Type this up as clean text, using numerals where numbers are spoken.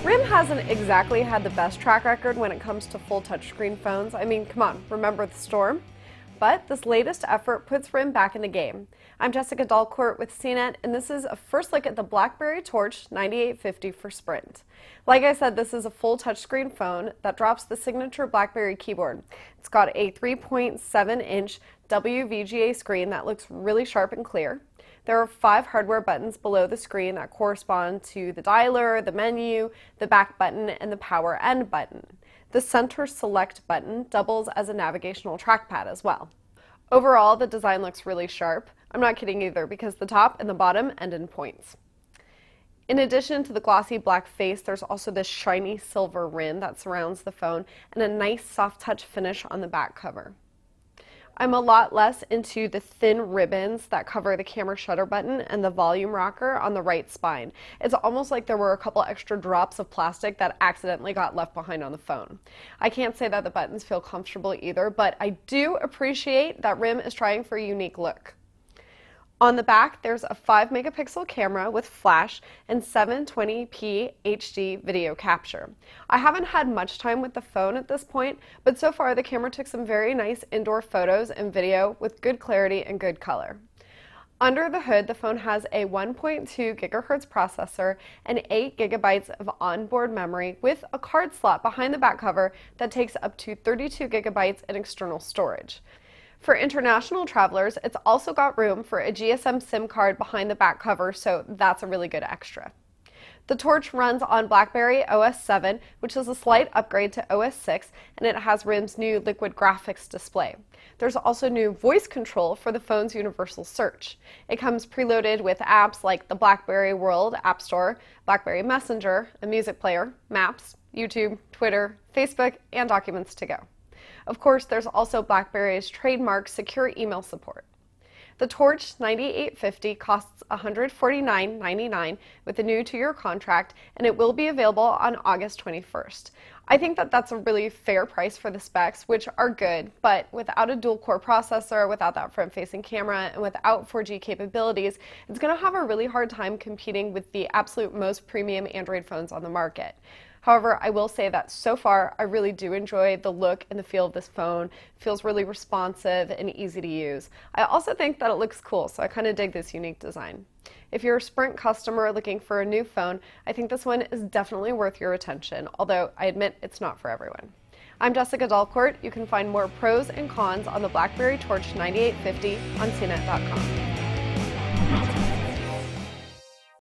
RIM hasn't exactly had the best track record when it comes to full touchscreen phones. I mean, come on, remember the storm? But this latest effort puts RIM back in the game. I'm Jessica Dalcourt with CNET, and this is a first look at the BlackBerry Torch 9850 for Sprint. Like I said, this is a full touchscreen phone that drops the signature BlackBerry keyboard. It's got a 3.7-inch WVGA screen that looks really sharp and clear. There are 5 hardware buttons below the screen that correspond to the dialer, the menu, the back button, and the power end button. The center select button doubles as a navigational trackpad as well. Overall, the design looks really sharp. I'm not kidding either, because the top and the bottom end in points. In addition to the glossy black face, there's also this shiny silver rim that surrounds the phone and a nice soft touch finish on the back cover. I'm a lot less into the thin ribbons that cover the camera shutter button and the volume rocker on the right spine. It's almost like there were a couple extra drops of plastic that accidentally got left behind on the phone. I can't say that the buttons feel comfortable either, but I do appreciate that RIM is trying for a unique look. On the back, there's a 5-megapixel camera with flash and 720p HD video capture. I haven't had much time with the phone at this point, but so far the camera took some very nice indoor photos and video with good clarity and good color. Under the hood, the phone has a 1.2 gigahertz processor and 8 gigabytes of onboard memory with a card slot behind the back cover that takes up to 32 gigabytes in external storage. For international travelers, it's also got room for a GSM SIM card behind the back cover, so that's a really good extra. The Torch runs on BlackBerry OS 7, which is a slight upgrade to OS 6, and it has RIM's new liquid graphics display. There's also new voice control for the phone's universal search. It comes preloaded with apps like the BlackBerry World App Store, BlackBerry Messenger, a music player, Maps, YouTube, Twitter, Facebook, and Documents to go. Of course, there's also BlackBerry's trademark secure email support. The Torch 9850 costs $149.99 with a new 2-year contract, and it will be available on August 21st. I think that that's a really fair price for the specs, which are good, but without a dual-core processor, without that front-facing camera, and without 4G capabilities, it's going to have a really hard time competing with the absolute most premium Android phones on the market. However, I will say that so far, I really do enjoy the look and the feel of this phone. It feels really responsive and easy to use. I also think that it looks cool, so I kind of dig this unique design. If you're a Sprint customer looking for a new phone, I think this one is definitely worth your attention, although I admit it's not for everyone. I'm Jessica Dalcourt. You can find more pros and cons on the BlackBerry Torch 9850 on CNET.com.